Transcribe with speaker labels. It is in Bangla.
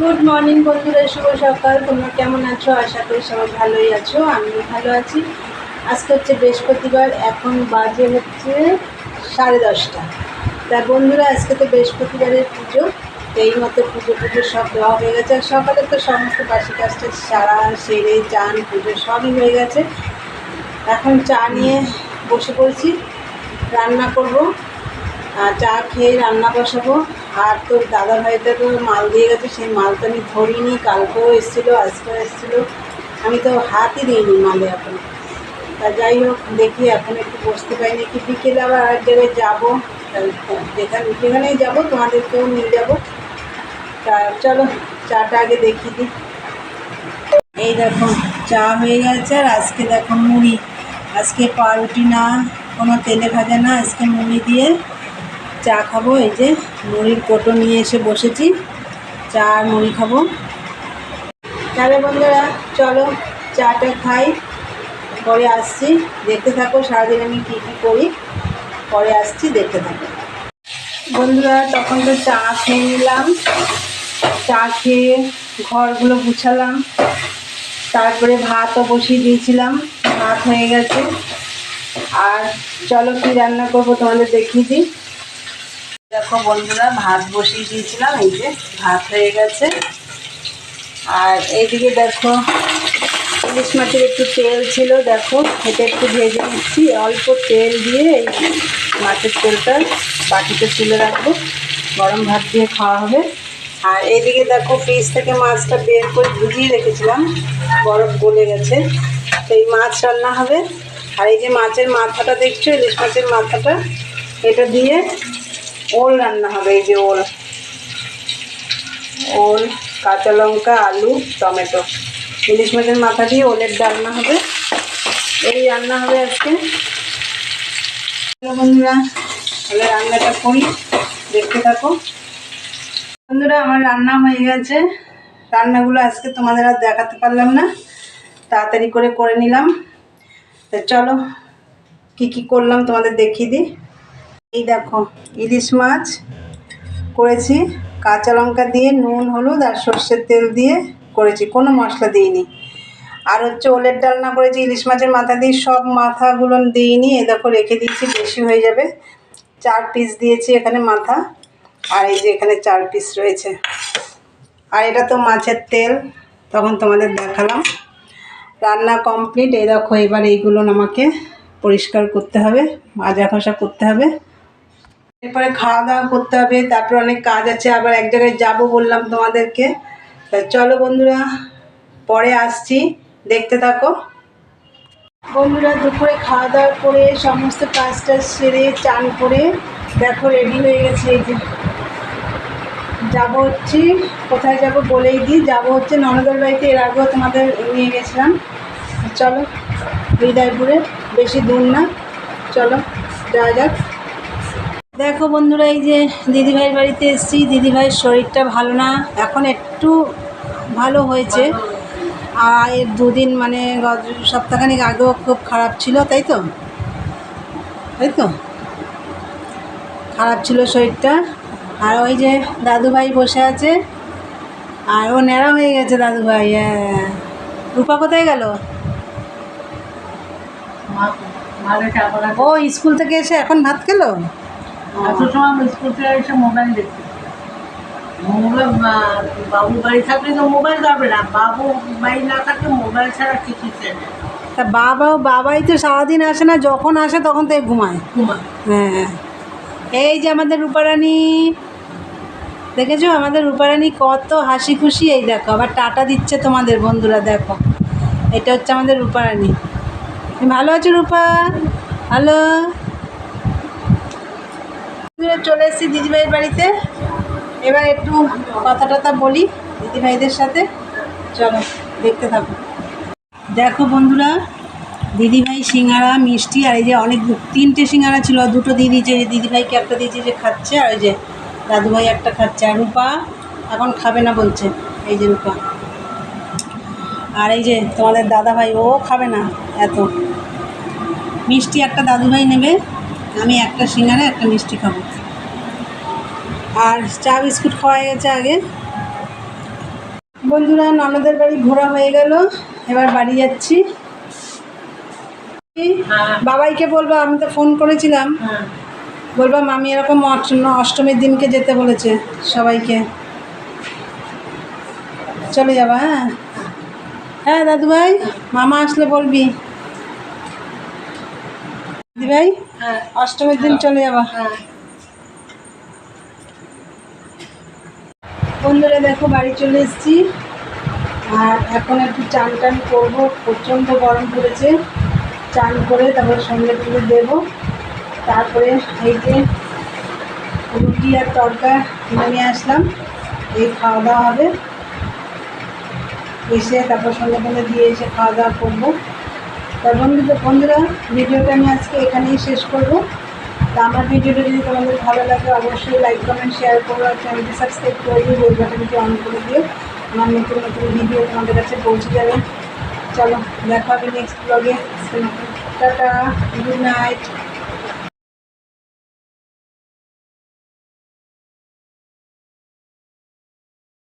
Speaker 1: গুড মর্নিং বন্ধুরা, শুভ সকাল। তোমরা কেমন আছো? আশা করি সবাই ভালোই আছো, আমিও ভালো আছি। আজকে হচ্ছে বৃহস্পতিবার, এখন বাজে হচ্ছে 10:30। তা বন্ধুরা, আজকে তো বৃহস্পতিবারের পুজো, এই মতো পুজো সব দেওয়া হয়ে গেছে। আর সকালে তো সমস্ত বাসি কাজটা সারা সেরে চান পুজো সবই হয়ে গেছে। এখন চা নিয়ে বসে পড়েছি, রান্না করব। চা খেয়ে রান্না বসাবো। আর তোর দাদা ভাইটা তো মাল দিয়ে গেছে, সেই মাল তো আমি ধরিনি। কালকেও এসেছিলো, আজকেও এসেছিলো, আমি তো হাতই দিইনি মালে এখন। তা যাই হোক, দেখি এখন একটু বসতে পারিনি, কি বিকেলে আবার আরেক জায়গায় যাবো। যেখানেই যাবো তোমাদেরকেও নিয়ে যাবো। তা চলো চাটা আগে দেখিয়ে দিই। এই দেখো চা হয়ে গেছে। আর আজকে দেখো মুড়ি, আজকে পাউরুটি না, কোনো তেলে ভাজা না, আজকে মুড়ি দিয়ে চা খাবো। এই যে মুড়ির কোটো নিয়ে এসে বসেছি, চা আর মুড়ি খাবো। তাহলে বন্ধুরা চলো চাটা খাই, পরে আসছি। দেখতে থাকো সারাদিন আমি কী কী করি, পরে আসছি, দেখতে থাকো বন্ধুরা। তখন তো চা খেয়ে নিলাম, চা খেয়ে ঘরগুলো গুছালাম, তারপরে ভাতও বসিয়ে দিয়েছিলাম, ভাত হয়ে গেছে। আর চলো কি রান্না করবো তোমাদের দেখিয়ে দিই। দেখো বন্ধুরা, ভাত বসিয়ে দিয়েছিলাম, এই যে ভাত হয়ে গেছে। আর এইদিকে দেখো ইলিশ মাছের একটু তেল ছিল, দেখো এটা একটু ভেজে নিচ্ছি। অল্প তেল দিয়ে এই মাছের তেলটা বাটিতে তুলে রাখবো, গরম ভাত দিয়ে খাওয়া হবে। আর এইদিকে দেখো ফ্রিজ থেকে মাছটা বের করে ভিজিয়ে রেখেছিলাম, বরফ গলে গেছে, তো এই মাছ রান্না হবে। আর এই যে মাছের মাথাটা দেখছো, ইলিশ মাছের মাথাটা, এটা দিয়ে ওল রান্না হবে। এই যে ওল, কাঁচা লঙ্কা, আলু, টমেটো, ইলিশ মাছের মাথা দিয়ে ওলের রান্না হবে। এই রান্না হবে আজকে। বন্ধুরা তাহলে রান্নাটা করি, দেখতে থাকো। বন্ধুরা আমার রান্না হয়ে গেছে। রান্নাগুলো আজকে তোমাদের আর দেখাতে পারলাম না, তাড়াতাড়ি করে নিলাম। তো চলো কি কি করলাম তোমাদের দেখিয়ে দিই। এই দেখো ইলিশ মাছ করেছি, কাঁচা লঙ্কা দিয়ে, নুন, হলুদ আর সর্ষের তেল দিয়ে করেছি, কোনো মশলা দিইনি। আর হচ্ছে ওলের ডালনা করেছি ইলিশ মাছের মাথা দিয়ে, সব মাথাগুলো দিইনি। এই দেখো রেখে দিয়েছি, বেশি হয়ে যাবে। 4 পিস দিয়েছি এখানে মাথা, আর এই যে এখানে 4 পিস রয়েছে। আর এটা তো মাছের তেল, তখন তোমাদের দেখালাম। রান্না কমপ্লিট। এই দেখো এবার এইগুলো আমাকে পরিষ্কার করতে হবে, মাজা ঘষা করতে হবে, এরপরে খাওয়া দাওয়া করতে হবে। তারপর অনেক কাজ আছে, আবার এক জায়গায় যাবো বললাম তোমাদেরকে। তা চলো বন্ধুরা পরে আসছি, দেখতে থাকো। বন্ধুরা দুপুরে খাওয়া দাওয়া করে সমস্ত কাজটা সেরে চান করে দেখো রেডি হয়ে গেছে। এই যে যাবো হচ্ছে, কোথায় যাব বলেই দিই, যাবো হচ্ছে ননদের বাড়িতে। এর আগেও তোমাদের নিয়ে গেছিলাম। চলো হৃদয়পুরে, বেশি দূর না, চলো যাওয়া যাক। দেখো বন্ধুরা এই যে দিদিভাইয়ের বাড়িতে এসেছি। দিদিভাইয়ের শরীরটা ভালো না, এখন একটু ভালো হয়েছে। আর এর 2 দিন মানে সপ্তাহখানিক আগেও খুব খারাপ ছিল, তাই তো খারাপ ছিল শরীরটা। আর ওই যে দাদুভাই বসে আছে, আর ও ন্যাড়া হয়ে গেছে দাদুভাই। হ্যাঁ, রূপা কোথায় গেল? ও স্কুল থেকে এসে এখন ভাত খেলো।
Speaker 2: স্কুল থেকে এসে মোবাইল দেখছে। বাবু বাড়ি থাকলে তো মোবাইল যাবে না, বাবু বাড়ি না থাকলে মোবাইল ছাড়া কিছু না।
Speaker 1: তা বাবাই তো সারাদিন আসে না, যখন আসে তখন তো ঘুমায়। হ্যাঁ, এই যে আমাদের রূপারানী, দেখেছো আমাদের রূপারানী কত হাসি খুশি। এই দেখো আবার টাটা দিচ্ছে তোমাদের বন্ধুরা, দেখো এটা হচ্ছে আমাদের রূপারানী। ভালো আছো রূপা? হ্যালো, চলে এসেছি দিদিভাইয়ের বাড়িতে। এবার একটু কথা টথা বলি দিদিভাইদের সাথে, চলো দেখতে থাকো। দেখো বন্ধুরা, দিদিভাই সিঙ্গারা, মিষ্টি, আর এই যে অনেক 3টে সিঙ্গারা ছিল, 2টো দিয়ে দিয়েছে, দিদিভাইকে একটা দিয়েছে যে খাচ্ছে, আর ওই যে দাদুভাই একটা খাচ্ছে। আর রূপা এখন খাবে না বলছে, এই যে রূপা। আর এই যে তোমাদের দাদাভাই, ও খাবে না এত। মিষ্টি একটা দাদুভাই নেবে, আমি একটা সিঙ্গারা একটা মিষ্টি খাবো। আর চা বিস্কুট খাওয়া গেছে আগে। বন্ধুরা, ননদের বাড়ি ঘোরা হয়ে গেল, এবার বাড়ি যাচ্ছি।
Speaker 2: হ্যাঁ।
Speaker 1: বাবাইকে বলবো, আমি তো ফোন করেছিলাম,
Speaker 2: হ্যাঁ
Speaker 1: বলবো মামি এরকম অষ্টমীর দিনকে যেতে বলেছে সবাইকে, চলে যাবা। হ্যাঁ হ্যাঁ দাদু ভাই, মামা আসলে বলবি। দিদি ভাই,
Speaker 2: হ্যাঁ
Speaker 1: অষ্টমীর দিন চলে যাবা।
Speaker 2: হ্যাঁ।
Speaker 1: বন্ধুরা দেখো, বাড়ি চলে এসেছি, আর এখন একটু চান টান করবো, প্রচণ্ড গরম পড়েছে। চান করে তারপর সঙ্গে তুলে দেবো, তারপরে এই যে রুটি আর তরকা কিনে নিয়ে আসলাম, এই খাওয়া দাওয়া হবে। এসে তারপর সঙ্গে সঙ্গে দিয়ে এসে খাওয়া দাওয়া করবো। তার বন্ধুরা, ভিডিওটা আমি আজকে এখানেই শেষ করবো। তা আমার ভিডিওটা যদি তোমাদের ভালো লাগে, অবশ্যই লাইক কমেন্ট শেয়ার করো, আর চ্যানেলটি সাবস্ক্রাইব করে দিও, বেল বাটনটি অন করে দিও, আমার নতুন নতুন ভিডিও তোমাদের কাছে পৌঁছে যাবে। চলো দেখা হবে নেক্সট ব্লগে। Tata, good night.